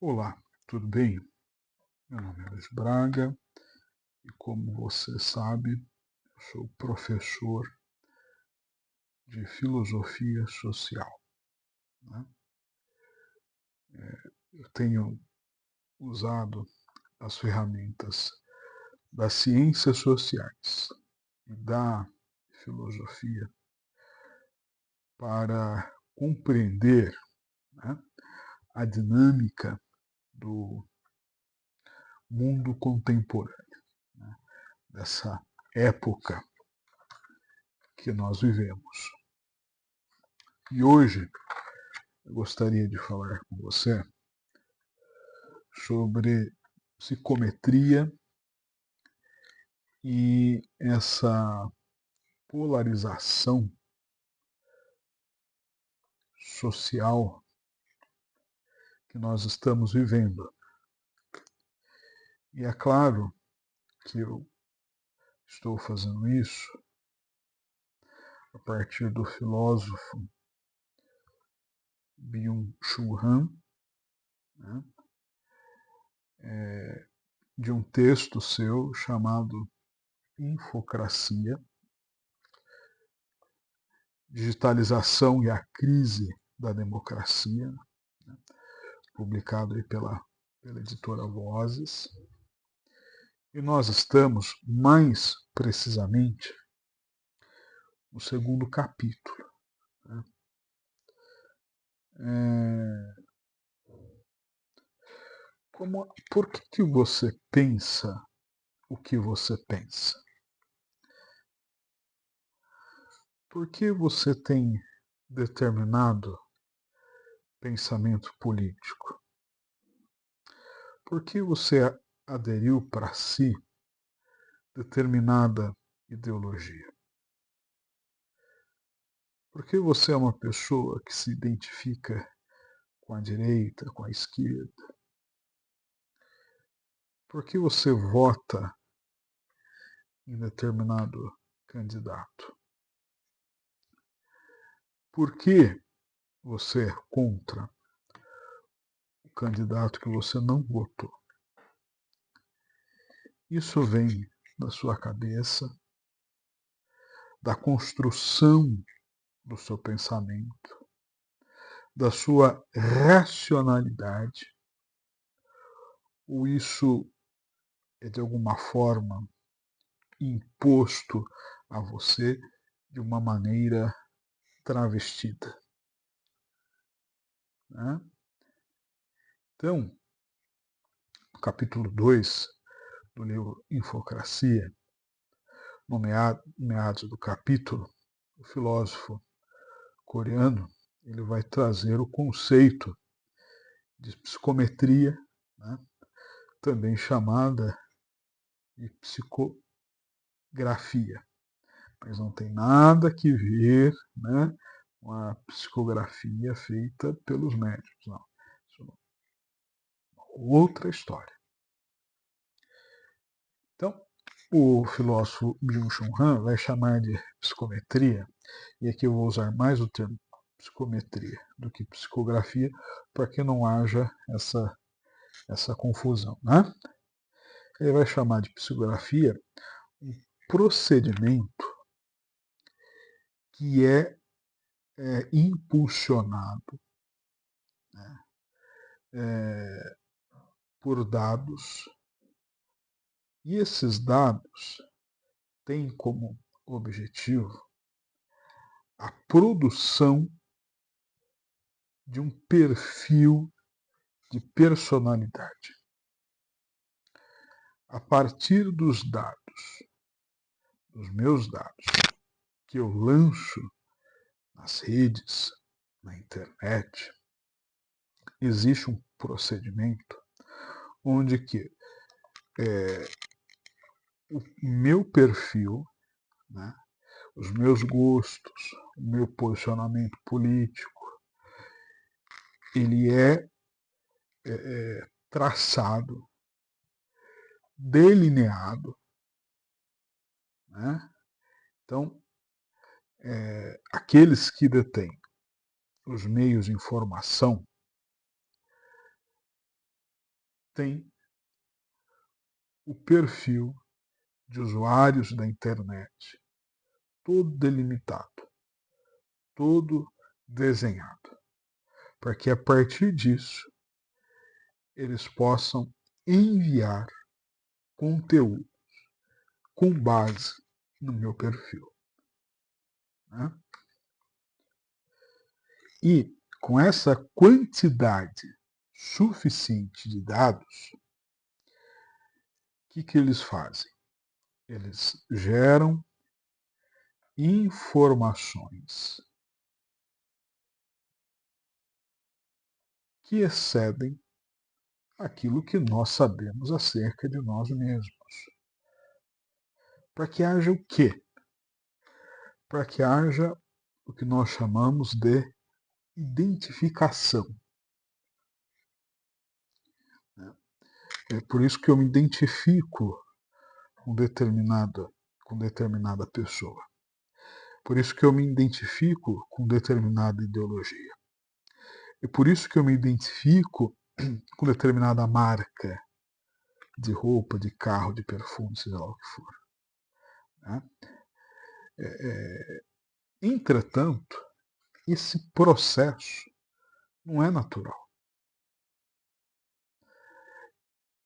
Olá, tudo bem? Meu nome é Luiz Braga e, como você sabe, eu sou professor de filosofia social, né? Eu tenho usado as ferramentas das ciências sociais e da filosofia para compreender, né, a dinâmica do mundo contemporâneo, né, dessa época que nós vivemos. E hoje eu gostaria de falar com você sobre psicometria e essa polarização social que nós estamos vivendo. E é claro que eu estou fazendo isso a partir do filósofo Byung-Chul Han, né, de um texto seu chamado Infocracia, Digitalização e a Crise da Democracia, né, publicado aí pela editora Vozes. E nós estamos, mais precisamente, no segundo capítulo, né? Por que você pensa o que você pensa? Por que você tem determinado pensamento político? Por que você aderiu para si determinada ideologia? Por que você é uma pessoa que se identifica com a direita, com a esquerda? Por que você vota em determinado candidato? Por que você é contra o candidato que você não votou? Isso vem da sua cabeça, da construção do seu pensamento, da sua racionalidade, ou isso é de alguma forma imposto a você de uma maneira travestida, né? Então, no capítulo 2 do livro Infocracia, no meados do capítulo, o filósofo coreano ele vai trazer o conceito de psicometria, né, também chamada de psicografia, mas não tem nada que ver, né, com a psicografia feita pelos médicos, não. Isso é outra história. Então, o filósofo Byung-Chul Han vai chamar de psicometria, e aqui eu vou usar mais o termo psicometria do que psicografia, para que não haja essa confusão, né? Ele vai chamar de psicografia um procedimento que é impulsionado, né, por dados, e esses dados têm como objetivo a produção de um perfil de personalidade. A partir dos dados, dos meus dados, que eu lanço nas redes, na internet, existe um procedimento onde que o meu perfil, né, os meus gostos, o meu posicionamento político, ele é traçado, delineado, né? Então, aqueles que detêm os meios de informação tem o perfil de usuários da internet todo delimitado, todo desenhado, para que a partir disso eles possam enviar conteúdo com base no meu perfil. Né? E com essa quantidade suficiente de dados, o que eles fazem? Eles geram informações que excedem aquilo que nós sabemos acerca de nós mesmos. Para que haja o quê? Para que haja o que nós chamamos de identificação. É por isso que eu me identifico com determinada pessoa. Por isso que eu me identifico com determinada ideologia. É por isso que eu me identifico com determinada marca de roupa, de carro, de perfume, seja lá o que for. Né? Entretanto, esse processo não é natural.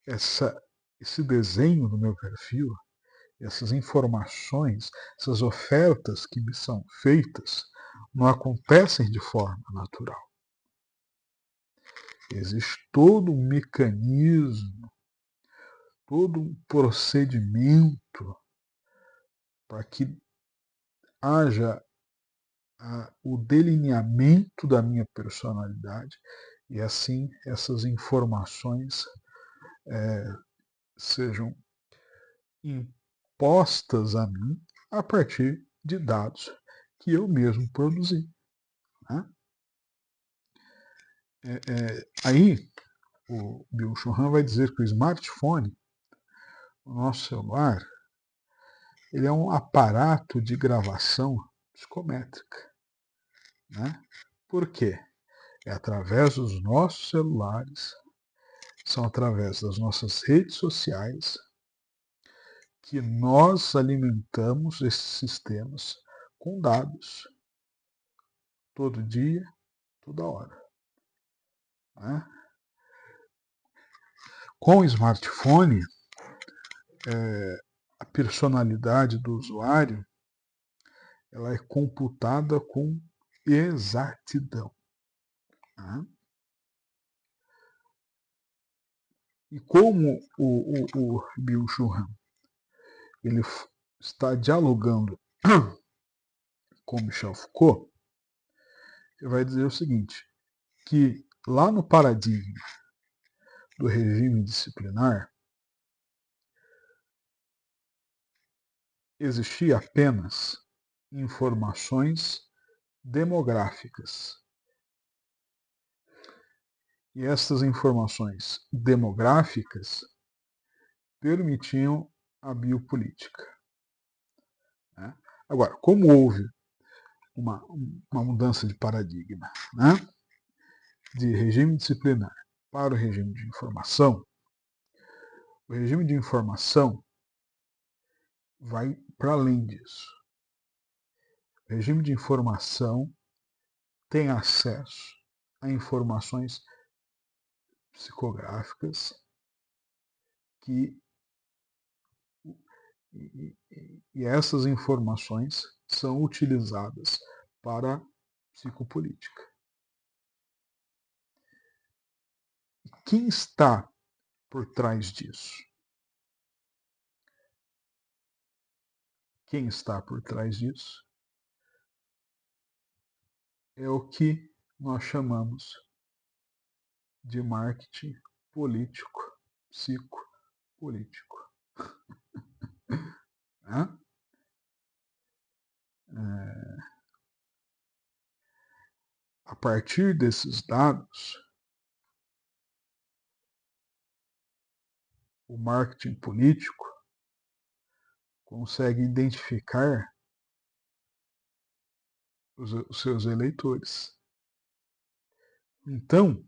Esse desenho do meu perfil, essas informações, essas ofertas que me são feitas, não acontecem de forma natural. Existe todo um mecanismo, todo um procedimento para que haja o delineamento da minha personalidade e assim essas informações sejam impostas a mim a partir de dados que eu mesmo produzi. Né? Aí o Byung-Chul Han vai dizer que o smartphone, o nosso celular, ele é um aparato de gravação psicométrica. Né? Por quê? É através dos nossos celulares, são através das nossas redes sociais que nós alimentamos esses sistemas com dados todo dia, toda hora. Né? Com o smartphone, a personalidade do usuário ela é computada com exatidão. Né? E como o Byung-Chul Han ele está dialogando com Michel Foucault, ele vai dizer o seguinte, que lá no paradigma do regime disciplinar, existia apenas informações demográficas. E essas informações demográficas permitiam a biopolítica. Né? Agora, como houve uma mudança de paradigma, né, de regime disciplinar para o regime de informação, o regime de informação vai para além disso. O regime de informação tem acesso a informações psicográficas que e essas informações são utilizadas para psicopolítica. E quem está por trás disso? Quem está por trás disso é o que nós chamamos de marketing político, psicopolítico. Né? A partir desses dados, o marketing político consegue identificar os seus eleitores. Então,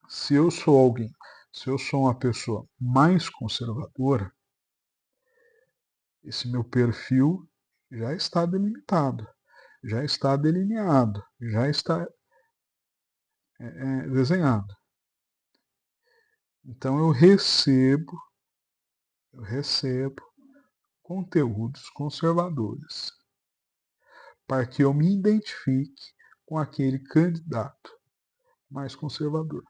se eu sou alguém, se eu sou uma pessoa mais conservadora, esse meu perfil já está delimitado, já está delineado, já está desenhado. Então eu recebo conteúdos conservadores para que eu me identifique com aquele candidato mais conservador.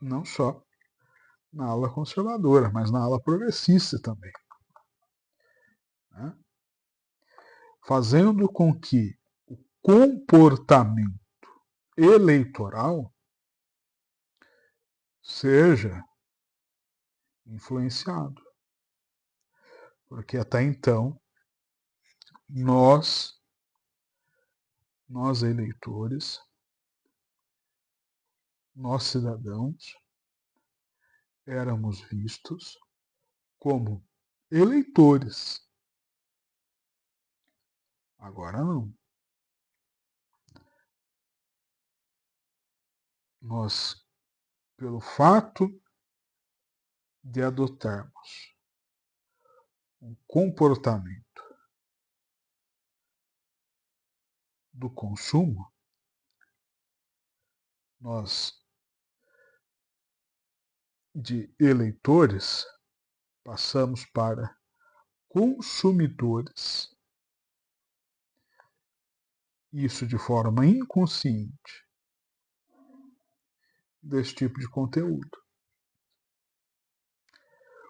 Não só na ala conservadora, mas na ala progressista também. Né? Fazendo com que o comportamento eleitoral seja influenciado. Porque até então, nós eleitores, nós cidadãos, éramos vistos como eleitores. Agora não. Nós, pelo fato de adotarmos um comportamento do consumo, nós, de eleitores, passamos para consumidores, isso de forma inconsciente, desse tipo de conteúdo.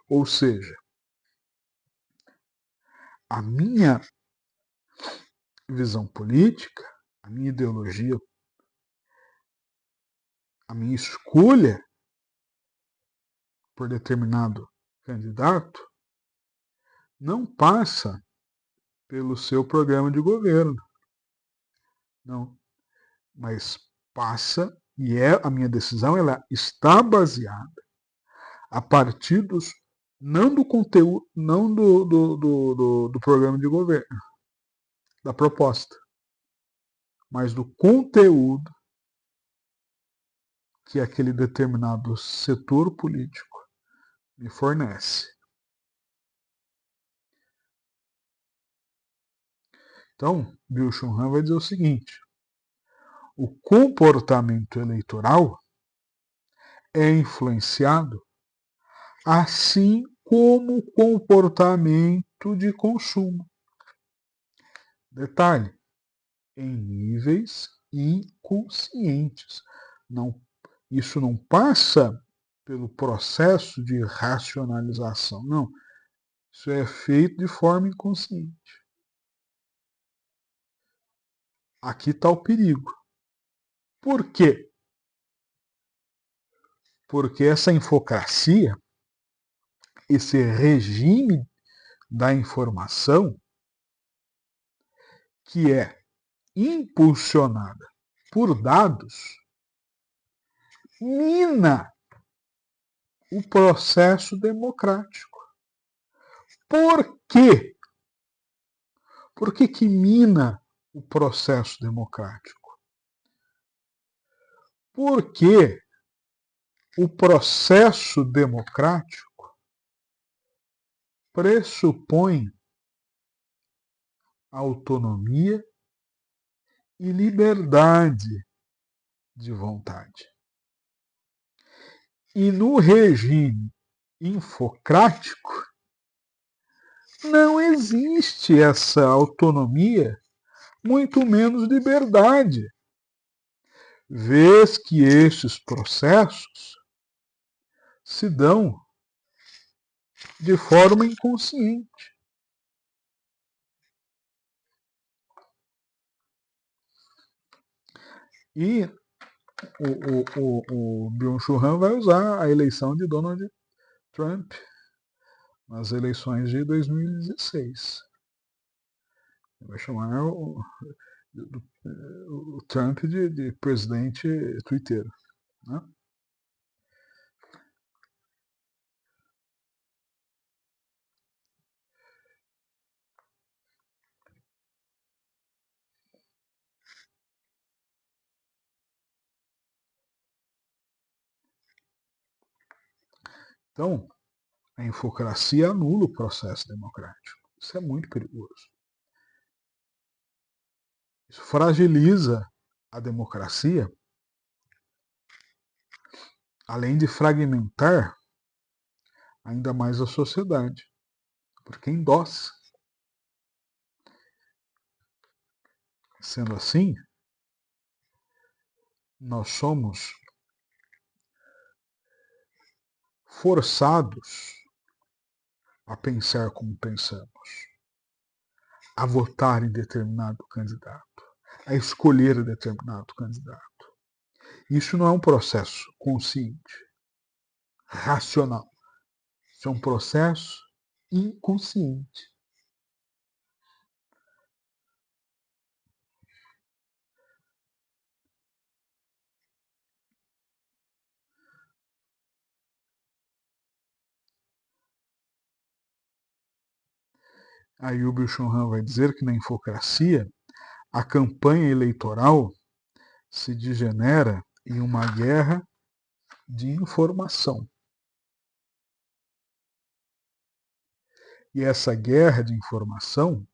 Ou seja, a minha visão política, a minha ideologia, a minha escolha por determinado candidato não passa pelo seu programa de governo. Não. Mas passa, e a minha decisão ela está baseada a partir não do conteúdo, não do programa de governo, da proposta, mas do conteúdo que aquele determinado setor político me fornece. Então, Byung-Chul Han vai dizer o seguinte: o comportamento eleitoral é influenciado assim como o comportamento de consumo. Detalhe, em níveis inconscientes. Não, isso não passa pelo processo de racionalização, não. Isso é feito de forma inconsciente. Aqui está o perigo. Por quê? Porque essa infocracia, esse regime da informação, que é impulsionada por dados, mina o processo democrático. Por quê? Por que mina o processo democrático? Porque o processo democrático pressupõe autonomia e liberdade de vontade. E no regime infocrático, não existe essa autonomia, muito menos liberdade, vez que estes processos se dão de forma inconsciente. E o Byung-Chul Han vai usar a eleição de Donald Trump nas eleições de 2016. Vai chamar o Trump de presidente twitteiro. Né? Então, a infocracia anula o processo democrático. Isso é muito perigoso. Isso fragiliza a democracia, além de fragmentar ainda mais a sociedade, porque endossa. Sendo assim, nós somos forçados a pensar como pensamos, a votar em determinado candidato, a escolher determinado candidato. Isso não é um processo consciente, racional. Isso é um processo inconsciente. Aí o Byung-Chul Han vai dizer que na infocracia a campanha eleitoral se degenera em uma guerra de informação. E essa guerra de informação,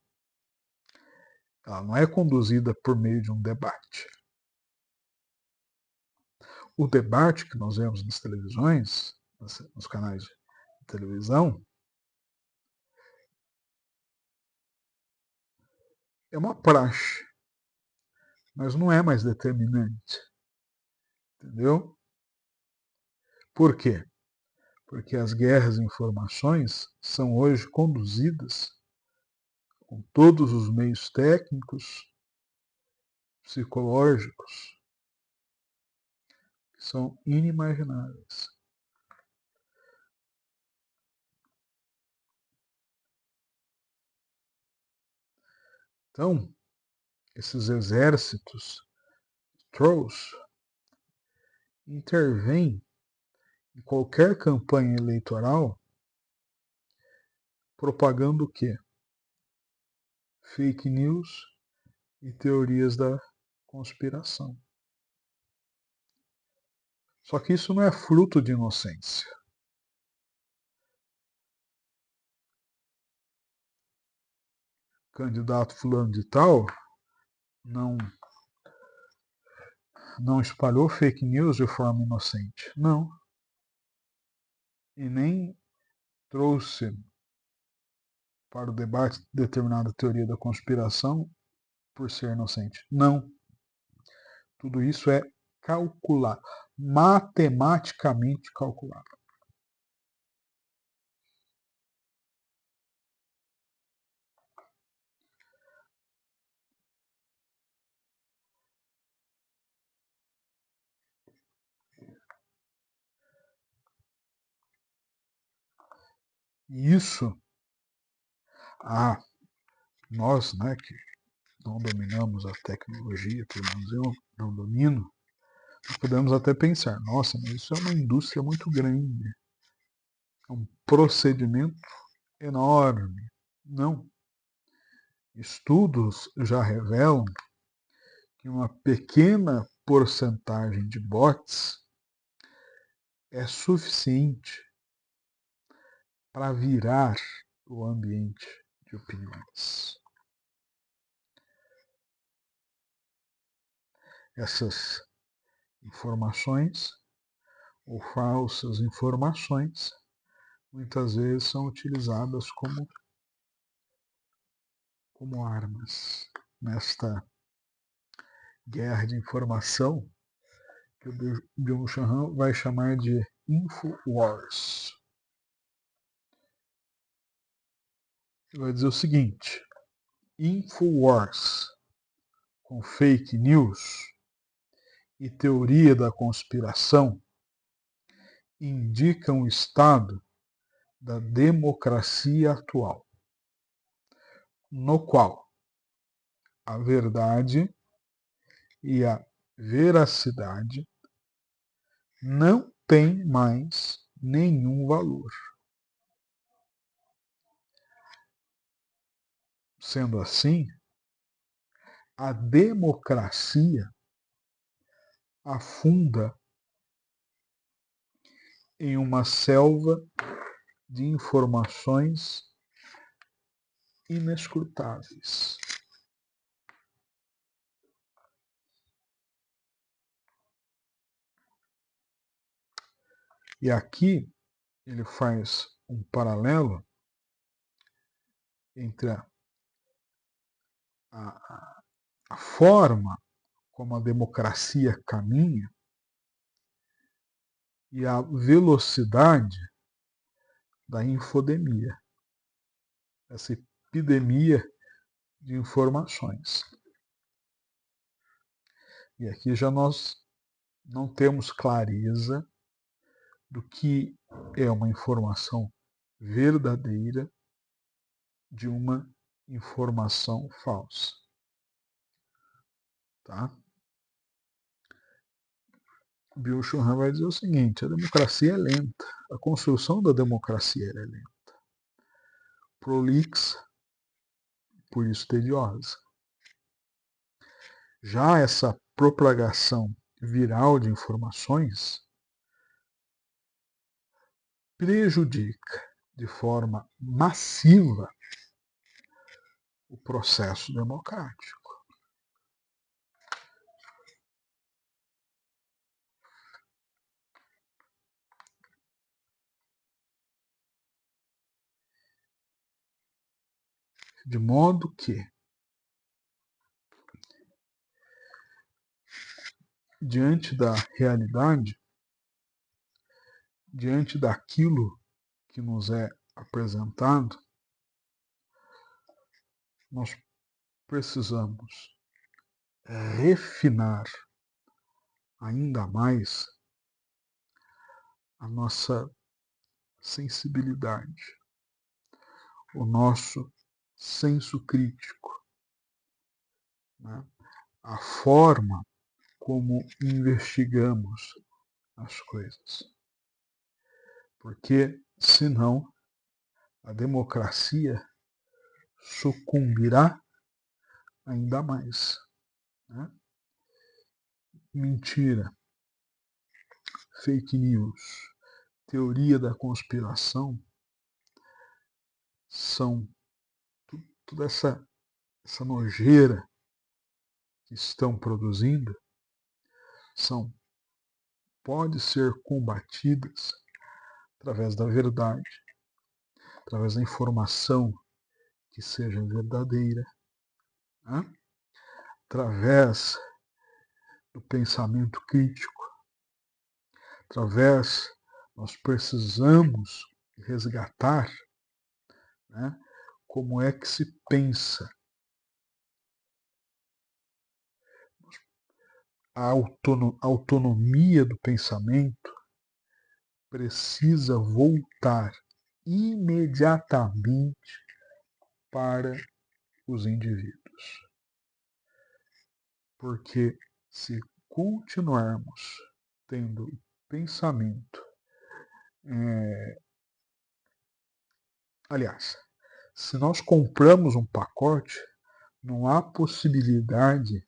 ela não é conduzida por meio de um debate. O debate que nós vemos nas televisões, nos canais de televisão, é uma praxe, mas não é mais determinante. Entendeu? Por quê? Porque as guerras de informações são hoje conduzidas com todos os meios técnicos, psicológicos, que são inimagináveis. Então, esses exércitos trolls intervêm em qualquer campanha eleitoral propagando o quê? Fake news e teorias da conspiração. Só que isso não é fruto de inocência. Candidato fulano de tal não espalhou fake news de forma inocente. Não. E nem trouxe para o debate determinada teoria da conspiração por ser inocente. Não. Tudo isso é calculado, matematicamente calculado. E isso, nós, né, que não dominamos a tecnologia, pelo menos eu não domino, nós podemos até pensar, nossa, mas isso é uma indústria muito grande, é um procedimento enorme. Não. Estudos já revelam que uma pequena porcentagem de bots é suficiente para virar o ambiente de opiniões. Essas informações ou falsas informações muitas vezes são utilizadas como armas nesta guerra de informação que o Byung-Chul Han vai chamar de Infowars. Ele vai dizer o seguinte: Infowars com fake news e teoria da conspiração indicam o estado da democracia atual, no qual a verdade e a veracidade não têm mais nenhum valor. Sendo assim, a democracia afunda em uma selva de informações inescrutáveis. E aqui ele faz um paralelo entre a forma como a democracia caminha e a velocidade da infodemia, essa epidemia de informações. E aqui já nós não temos clareza do que é uma informação verdadeira de uma informação falsa. Tá? Byung-Chul Han vai dizer o seguinte: a democracia é lenta, a construção da democracia é lenta, prolixa, por isso tediosa. Já essa propagação viral de informações prejudica de forma massiva o processo democrático. De modo que, diante da realidade, diante daquilo que nos é apresentado, nós precisamos refinar ainda mais a nossa sensibilidade, o nosso senso crítico, né? A forma como investigamos as coisas. Porque, senão, a democracia sucumbirá ainda mais. Né? Mentira, fake news, teoria da conspiração são toda essa nojeira que estão produzindo pode ser combatidas através da verdade, através da informação que seja verdadeira, né? Através do pensamento crítico, nós precisamos resgatar, né, como é que se pensa. A autonomia do pensamento precisa voltar imediatamente para os indivíduos. Porque se continuarmos tendo pensamento, aliás, se nós compramos um pacote, não há possibilidade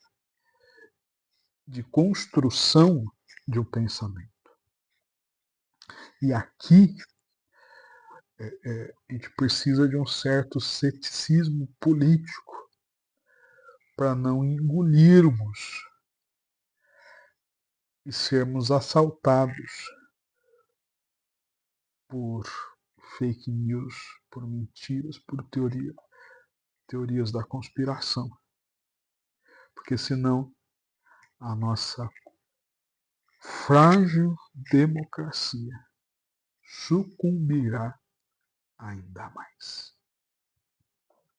de construção de um pensamento. E aqui a gente precisa de um certo ceticismo político para não engolirmos e sermos assaltados por fake news, por mentiras, por teorias da conspiração. Porque senão a nossa frágil democracia sucumbirá ainda mais.